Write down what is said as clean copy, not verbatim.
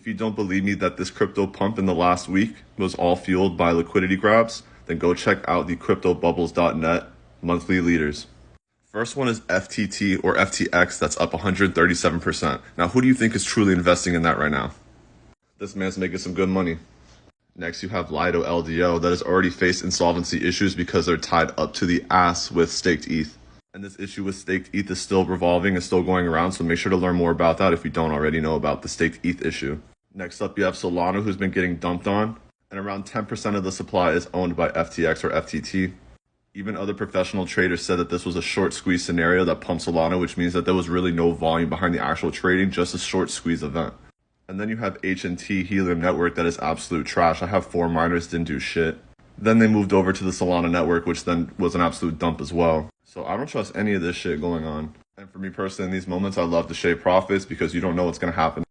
If you don't believe me that this crypto pump in the last week was all fueled by liquidity grabs, then go check out the cryptobubbles.net monthly leaders. First one is FTT or FTX, that's up 137%. Now, who do you think is truly investing in that right now? This man's making some good money. Next, you have Lido LDO that has already faced insolvency issues because they're tied up to the ass with staked ETH. And this issue with staked ETH is still revolving and still going around, so make sure to learn more about that if you don't already know about the staked ETH issue. Next up, you have Solano, who's been getting dumped on, and around 10% of the supply is owned by FTX or FTT. Even other professional traders said that this was a short squeeze scenario that pumped Solano, which means that there was really no volume behind the actual trading, just a short squeeze event. And then you have H&T Helium Network that is absolute trash. I have 4 miners, didn't do shit. Then they moved over to the Solano network, which then was an absolute dump as well. So I don't trust any of this shit going on. And for me personally, in these moments, I love to shave profits because you don't know what's going to happen